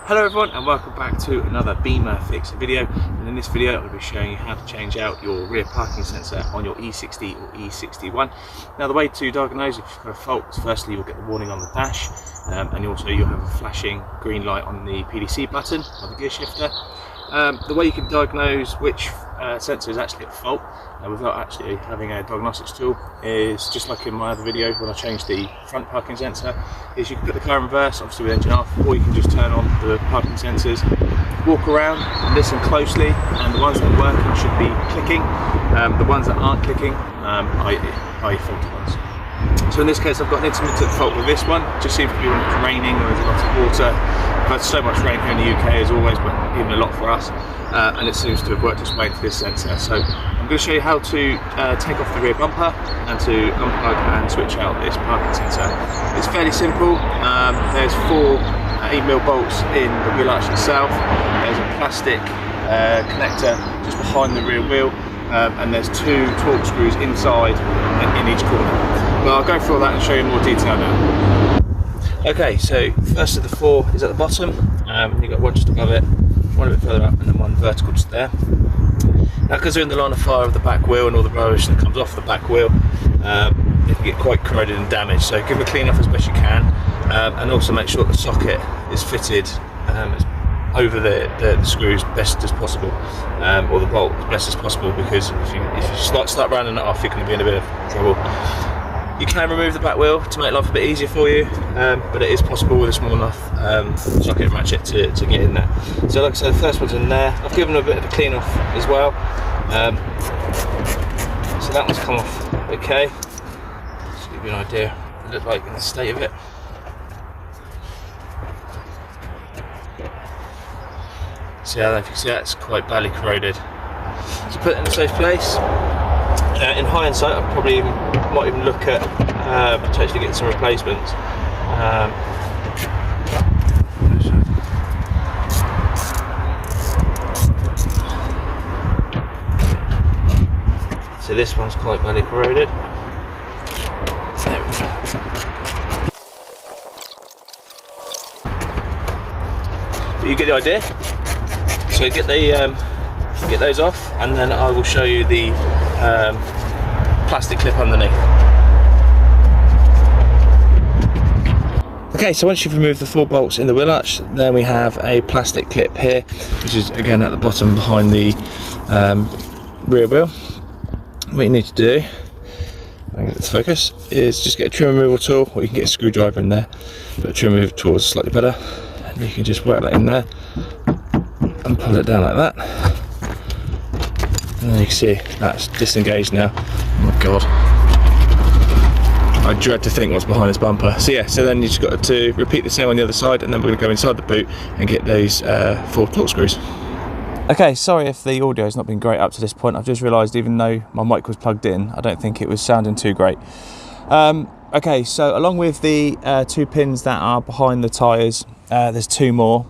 Hello everyone and welcome back to another Bimmer Fixer video, and in this video I'm going to be showing you how to change out your rear parking sensor on your e60 or e61. Now the way to diagnose if you've got a fault is firstly you'll get the warning on the dash, and also you'll have a flashing green light on the PDC button or the gear shifter. The way you can diagnose which sensor is actually at fault without actually having a diagnostics tool is just like in my other video when I changed the front parking sensor, is you can put the car in reverse, obviously with engine off, or you can just turn on the parking sensors, walk around and listen closely, and the ones that are working should be clicking. The ones that aren't clicking are faulty ones. So in this case I've got an intermittent fault with this one. It just seems to be when it's raining or there's a lot of water. We've had so much rain here in the UK as always, but even a lot for us, and it seems to have worked its way into this sensor. So I'm going to show you how to take off the rear bumper and to unplug and switch out this parking sensor. It's fairly simple. There's 4 8mm bolts in the wheel arch itself. There's a plastic connector just behind the rear wheel, and there's 2 torque screws inside in each corner. But I'll go through all that and show you in more detail now. Okay, so first of the 4 is at the bottom. You've got one just above it, one a bit further up, and then one vertical just there. Now because they're in the line of fire of the back wheel and all the rubbish that comes off the back wheel, it can get quite corroded and damaged, so give them a clean off as best you can, and also make sure the socket is fitted over the screws best as possible, or the bolt as best as possible, because if you start rounding it off, you're going to be in a bit of trouble. You can remove the back wheel to make life a bit easier for you, but it is possible with a small enough socket and ratchet to get in there. So like I said, the first one's in there. I've given a bit of a clean off as well. So that one's come off okay. Just to give you an idea what it looks like in the state of it. So yeah, if you can see that, it's quite badly corroded. So put it in a safe place. In hindsight, I probably might even look at potentially getting some replacements. So this one's quite badly corroded. But you get the idea. So get those off, and then I will show you the plastic clip underneath. Okay, so once you've removed the 4 bolts in the wheel arch, then we have a plastic clip here, which is again at the bottom behind the rear wheel. What you need to do, I get it to focus, is just get a trim removal tool, or you can get a screwdriver in there, but a trim removal tool is slightly better, and you can just work that in there and pull it down like that. And then you can see that's disengaged now. Oh my god, I dread to think what's behind this bumper. So yeah, so then you just got to repeat the same on the other side, and then we're going to go inside the boot and get those 4 torque screws. Okay, sorry if the audio has not been great up to this point. I've just realised even though my mic was plugged in, I don't think it was sounding too great. Okay, so along with the 2 pins that are behind the tyres, there's 2 more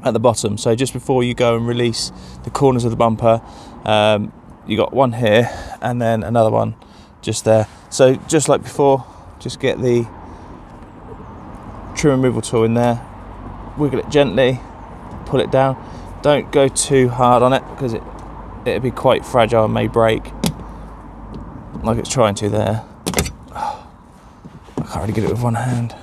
at the bottom. So just before you go and release the corners of the bumper, you got one here and then another one just there. So just like before, just get the trim removal tool in there, wiggle it gently, pull it down. Don't go too hard on it because it'll be quite fragile and may break, like it's trying to there. I can't really get it with one hand.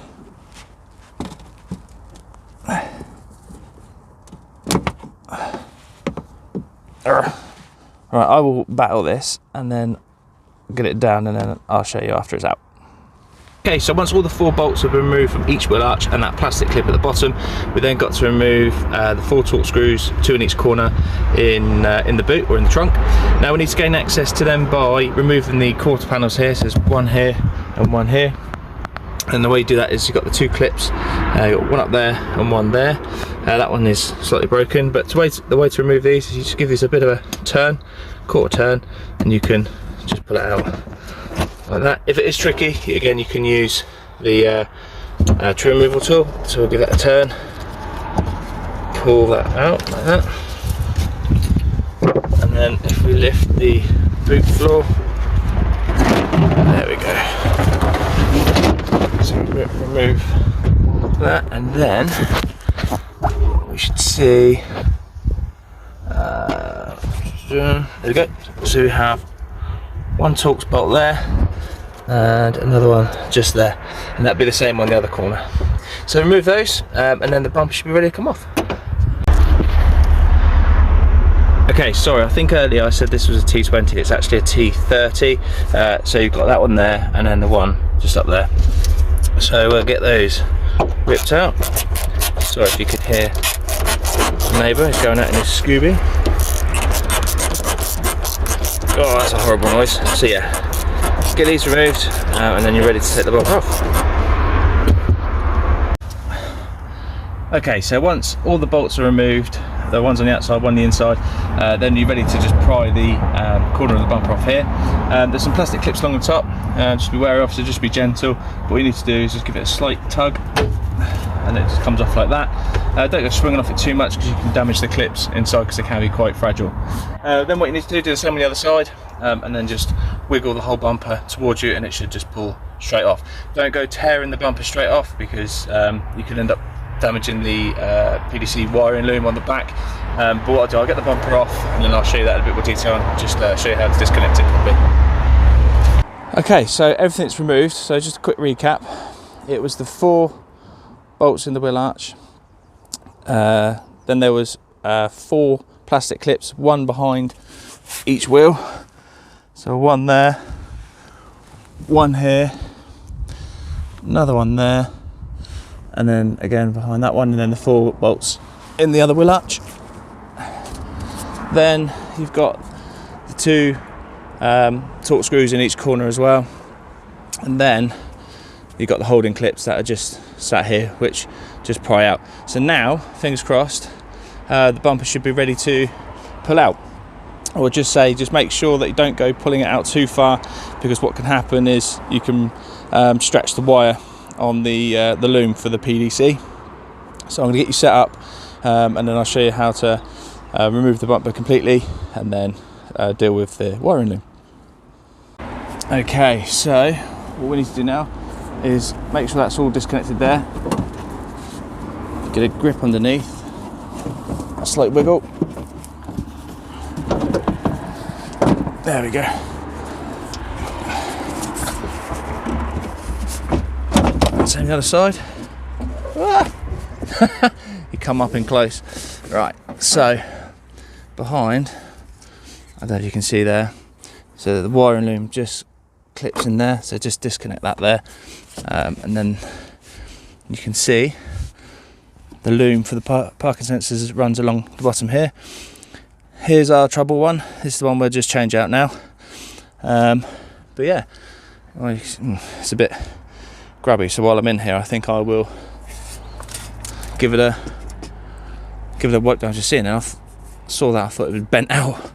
Right, I will battle this and then get it down, and then I'll show you after it's out. Okay, so once all the 4 bolts have been removed from each wheel arch and that plastic clip at the bottom, we then got to remove the 4 torque screws, 2 in each corner in the boot or in the trunk. Now we need to gain access to them by removing the quarter panels here. So there's one here and one here. And the way you do that is you've got the 2 clips, you've got one up there and one there. That one is slightly broken, but the way to remove these is you just give these a bit of a turn, quarter turn, and you can just pull it out like that. If it is tricky, again you can use the trim removal tool. So we'll give that a turn, pull that out like that, and then if we lift the boot floor, there we go. So remove that, and then should see, there we go. So we have one Torx bolt there and another one just there, and that'd be the same on the other corner. So remove those, and then the bumper should be ready to come off. Okay, sorry, I think earlier I said this was a T20, it's actually a T30. So you've got that one there and then the one just up there. So we'll get those ripped out. Sorry if you could hear the neighbour, he's going out in his Scooby. Oh, that's a horrible noise. So yeah, get these removed, and then you're ready to take the bumper off. Okay, so once all the bolts are removed, the ones on the outside, one on the inside, then you're ready to just pry the corner of the bumper off here. There's some plastic clips along the top, just be wary of, so just be gentle. What you need to do is just give it a slight tug, and it just comes off like that. Don't go swinging off it too much because you can damage the clips inside because they can be quite fragile. Then what you need to do the same on the other side, and then just wiggle the whole bumper towards you and it should just pull straight off. Don't go tearing the bumper straight off because you can end up damaging the PDC wiring loom on the back. But what I'll do, I'll get the bumper off and then I'll show you that in a bit more detail and just show you how to disconnect it properly. Okay, so everything's removed, so just a quick recap. It was the 4 bolts in the wheel arch, then there was 4 plastic clips, one behind each wheel, so one there, one here, another one there, and then again behind that one, and then the 4 bolts in the other wheel arch. Then you've got the 2 Torx screws in each corner as well, and then you've got the holding clips that are just sat here, which just pry out. So now, fingers crossed, the bumper should be ready to pull out. I would just say, just make sure that you don't go pulling it out too far, because what can happen is you can stretch the wire on the loom for the PDC. So I'm going to get you set up, and then I'll show you how to remove the bumper completely and then deal with the wiring loom. Okay, so what we need to do now is make sure that's all disconnected there. Get a grip underneath, a slight wiggle. There we go. Same the other side. You come up in close. Right, so behind, I don't know if you can see there, so the wiring loom just clips in there, so just disconnect that there, and then you can see the loom for the parking sensors runs along the bottom here. Here's our trouble one. This is the one we'll just change out now. But yeah, it's a bit grubby, so while I'm in here I think I will give it a wipe down. Just seeing it, I saw that, I thought it was bent out.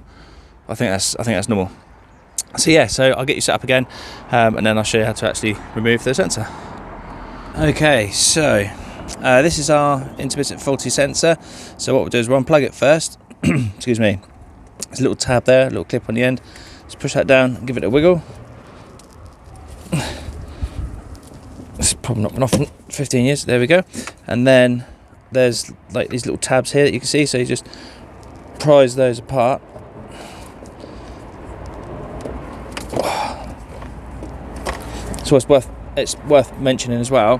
I think that's normal. So yeah, so I'll get you set up again, and then I'll show you how to actually remove the sensor. Okay, so this is our intermittent faulty sensor. So what we'll do is we'll unplug it first. Excuse me. There's a little tab there, a little clip on the end. Just push that down and give it a wiggle. It's probably not been off in 15 years. There we go. And then there's like these little tabs here that you can see, so you just prise those apart. So it's worth mentioning as well,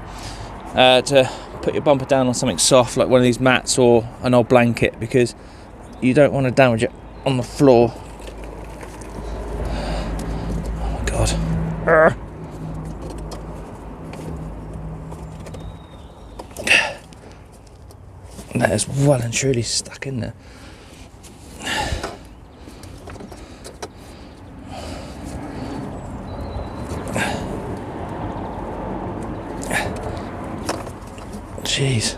to put your bumper down on something soft like one of these mats or an old blanket, because you don't want to damage it on the floor. Oh my god. That is well and truly stuck in there. Jeez.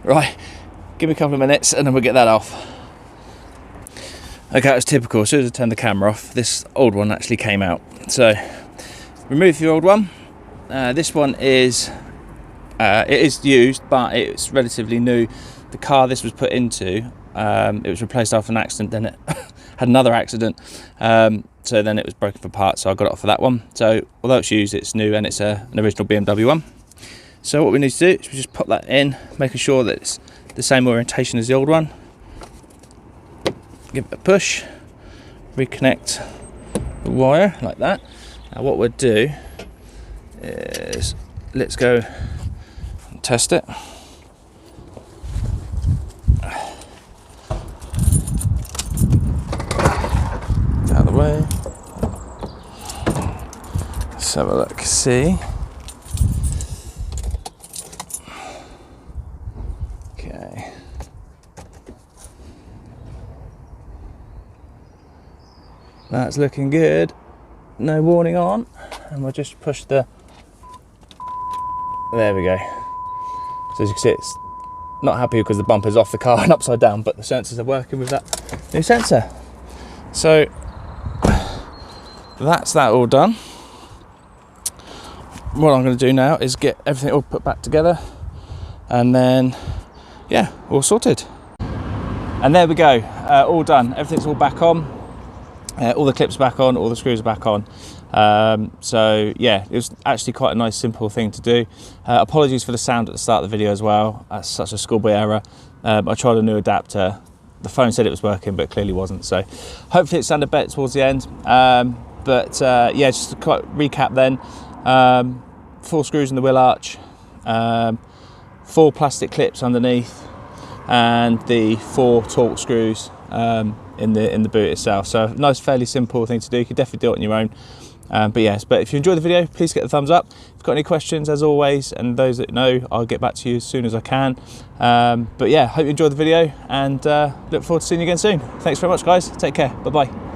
Right, give me a couple of minutes and then we'll get that off. Okay, that was typical. As soon as I turned the camera off, this old one actually came out. So, remove the old one. This one is, it is used, but it's relatively new. The car this was put into, it was replaced after an accident, then it had another accident. So then it was broken for parts, so I got it off of that one. So although it's used, it's new, and it's an original BMW one. So what we need to do is we just pop that in, making sure that it's the same orientation as the old one. Give it a push, reconnect the wire like that. Now what we'll do is, let's go and test it. Out of the way. Let's have a look, see. Okay. That's looking good. No warning on. And we'll just push the... There we go. So as you can see, it's not happy because the bumper's off the car and upside down, but the sensors are working with that new sensor. So that's that all done. What I'm going to do now is get everything all put back together, and then yeah, all sorted. And there we go, all done. Everything's all back on, all the clips back on, all the screws are back on. So yeah, it was actually quite a nice simple thing to do. Apologies for the sound at the start of the video as well. That's such a schoolboy error. I tried a new adapter. The phone said it was working, but clearly wasn't. So hopefully it sounded better towards the end. Yeah, just to recap then. 4 screws in the wheel arch, 4 plastic clips underneath, and the 4 torque screws in the boot itself. So nice, fairly simple thing to do. You could definitely do it on your own. But if you enjoyed the video, please get the thumbs up. If you've got any questions, as always, and those that know, I'll get back to you as soon as I can. But yeah, hope you enjoyed the video, and look forward to seeing you again soon. Thanks very much, guys. Take care. Bye bye.